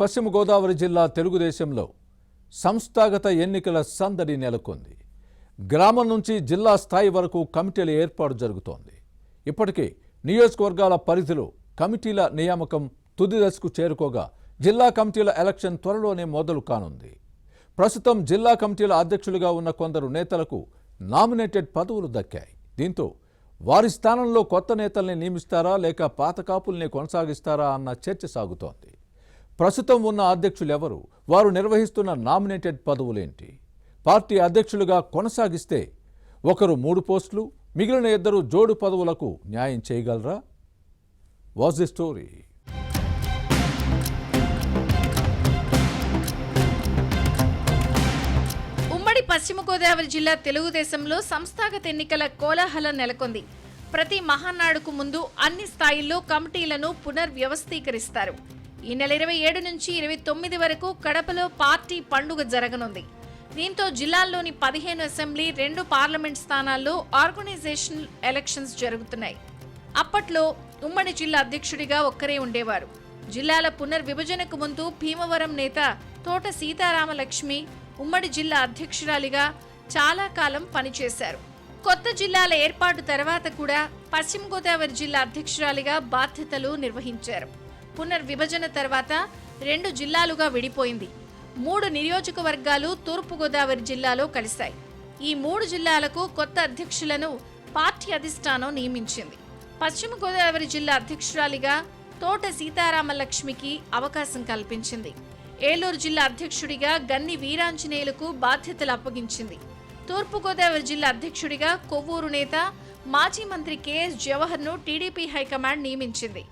పశ్చిమ గోదావరి జిల్లా తెలుగుదేశంలో సంస్థాగత ఎన్నికల సందడి నెలకొంది. గ్రామం నుంచి జిల్లా స్థాయి వరకు కమిటీల ఏర్పాటు జరుగుతోంది. ఇప్పటికే నియోజకవర్గాల పరిధిలో కమిటీల నియామకం తుది దశకు చేరుకోగా జిల్లా కమిటీల ఎలక్షన్ త్వరలోనే మొదలు కానుంది. ప్రస్తుతం జిల్లా కమిటీల అధ్యక్షులుగా ఉన్న కొందరు నేతలకు నామినేటెడ్ పదవులు దక్కాయి. దీంతో వారి స్థానంలో కొత్త నేతల్ని నియమిస్తారా లేక పాత కాపుల్ని కొనసాగిస్తారా అన్న చర్చ సాగుతోంది. ప్రస్తుతం ఉన్న అధ్యక్షులెవరు, వారు నిర్వహిస్తున్న నామినేటెడ్ పదవులేంటి, పార్టీ అధ్యక్షులుగా కొనసాగిస్తే ఒకరు 3 పోస్టులు, మిగిలిన 2 జోడు పదవులకు న్యాయం చేయగలరా? What's the story? ఉమ్మడి పశ్చిమ గోదావరి జిల్లా తెలుగుదేశంలో సంస్థాగత ఎన్నికల కోలాహలం నెలకొంది. ప్రతి మహానాడుకు ముందు అన్ని స్థాయిల్లో కమిటీలను పునర్వ్యవస్థీకరిస్తారు. ఈ నెల 27 నుంచి 29 వరకు కడపలో పార్టీ పండుగ జరగనుంది. దీంతో జిల్లాల్లోని 15 అసెంబ్లీ, 2 పార్లమెంట్ స్థానాల్లో ఆర్గనైజేషనల్ ఎలక్షన్స్ జరుగుతున్నాయి. అప్పట్లో ఉమ్మడి జిల్లా అధ్యక్షుడిగా ఒక్కరే ఉండేవారు. జిల్లాల పునర్విభజనకు ముందు భీమవరం నేత తోట సీతారామలక్ష్మి ఉమ్మడి జిల్లా అధ్యక్షురాలిగా చాలా కాలం పనిచేశారు. కొత్త జిల్లాల ఏర్పాటు తర్వాత కూడా పశ్చిమ గోదావరి జిల్లా అధ్యక్షురాలిగా బాధ్యతలు నిర్వహించారు. పునర్విభజన తర్వాత 2 జిల్లాలుగా విడిపోయింది. 3 నియోజకవర్గాలు తూర్పు గోదావరి జిల్లాలో కలిశాయి. ఈ 3 జిల్లాలకు కొత్త అధ్యక్షులను పార్టీ అధిష్టానం నియమించింది. పశ్చిమ గోదావరి జిల్లా అధ్యక్షురాలిగా తోట సీతారామలక్ష్మికి అవకాశం కల్పించింది. ఏలూరు జిల్లా అధ్యక్షుడిగా గన్ని వీరాంజనేయులకు బాధ్యతలు అప్పగించింది. తూర్పు గోదావరి జిల్లా అధ్యక్షుడిగా కొవ్వూరు నేత మాజీ మంత్రి కెఎస్ జవహర్ను టీడీపీ హైకమాండ్ నియమించింది.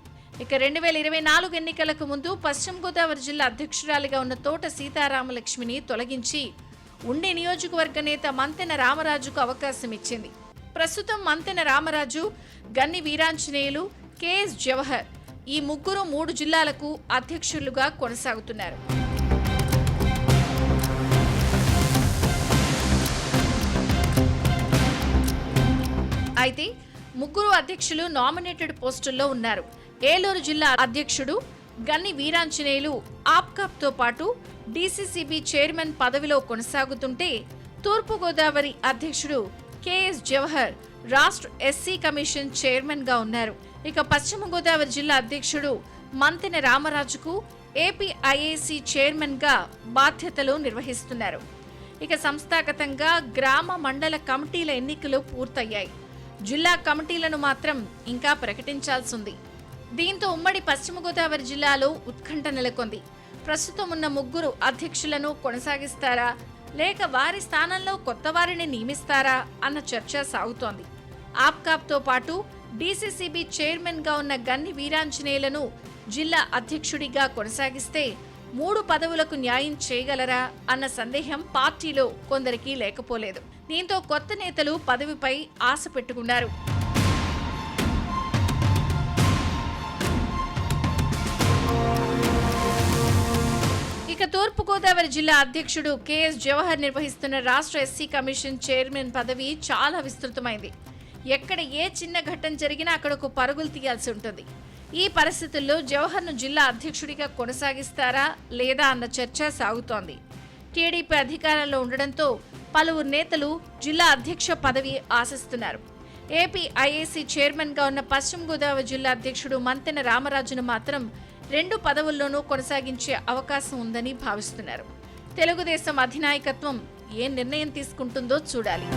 ఇక 2024 ఎన్నికలకు ముందు పశ్చిమ గోదావరి జిల్లా అధ్యక్షురాలిగా ఉన్న తోట సీతారామలక్ష్మిని తొలగించి ఉండి నియోజకవర్గ నేత మంతెన రామరాజుకు అవకాశం ఇచ్చింది. ప్రస్తుతం మంతెన రామరాజు, గన్ని వీరాంజనేయులు, కెఎస్ జవహర్ ఈ ముగ్గురు 3 జిల్లాలకు అధ్యక్షులుగా కొనసాగుతున్నారు. అయితే ముగ్గురు అధ్యక్షులు నామినేటెడ్ పోస్టుల్లో ఉన్నారు. ఏలూరు జిల్లా అధ్యక్షుడు గన్ని వీరాంజనేయులు ఆప్కాప్తో పాటు డీసీసీబీ చైర్మన్ పదవిలో కొనసాగుతుంటే, తూర్పు గోదావరి అధ్యక్షుడు కెఎస్ జవహర్ రాష్ట్ర ఎస్సీ కమిషన్ చైర్మన్ గా ఉన్నారు. ఇక పశ్చిమ గోదావరి జిల్లా అధ్యక్షుడు మంతెన రామరాజుకు ఏపీఐఏసీ చైర్మన్ గా బాధ్యతలు నిర్వహిస్తున్నారు. ఇక సంస్థాగతంగా గ్రామ మండల కమిటీల ఎన్నికలు పూర్తయ్యాయి. జిల్లా కమిటీలను మాత్రం ఇంకా ప్రకటించాల్సి ఉంది. దీంతో ఉమ్మడి పశ్చిమ గోదావరి జిల్లాలో ఉత్కంఠ నెలకొంది. ప్రస్తుతం ఉన్న 3 అధ్యక్షులను కొనసాగిస్తారా లేక వారి స్థానంలో కొత్త వారిని నియమిస్తారా అన్న చర్చ సాగుతోంది. ఆప్కాప్తో పాటు డీసీసీబీ చైర్మన్ గా ఉన్న గన్ని వీరాంజనేయులను జిల్లా అధ్యక్షుడిగా కొనసాగిస్తే 3 పదవులకు న్యాయం చేయగలరా అన్న సందేహం పార్టీలో కొందరికి లేకపోలేదు. దీంతో కొత్త నేతలు పదవిపై ఆశ పెట్టుకున్నారు. ఇక తూర్పు గోదావరి జిల్లా అధ్యక్షుడు కెఎస్ జవహర్ నిర్వహిస్తున్న రాష్ట్ర ఎస్సీ కమిషన్ చైర్మన్ పదవి చాలా విస్తృతమైంది. ఎక్కడ ఏ చిన్న ఘట్టం జరిగినా అక్కడకు పరుగులు తీయాల్సి ఉంటుంది. ఈ పరిస్థితుల్లో జవహర్ను జిల్లా అధ్యక్షుడిగా కొనసాగిస్తారా లేదా అన్న చర్చ సాగుతోంది. టీడీపీ అధికారంలో ఉండడంతో పలువురు నేతలు జిల్లా అధ్యక్ష పదవి ఆశిస్తున్నారు. ఏపీఐఏసీ చైర్మన్ గా ఉన్న పశ్చిమ గోదావరి జిల్లా అధ్యక్షుడు మంతెన రామరాజును మాత్రం 2 పదవుల్లోనూ కొనసాగించే అవకాశం ఉందని భావిస్తున్నారు. తెలుగుదేశం అధినాయకత్వం ఏ నిర్ణయం తీసుకుంటుందో చూడాలి.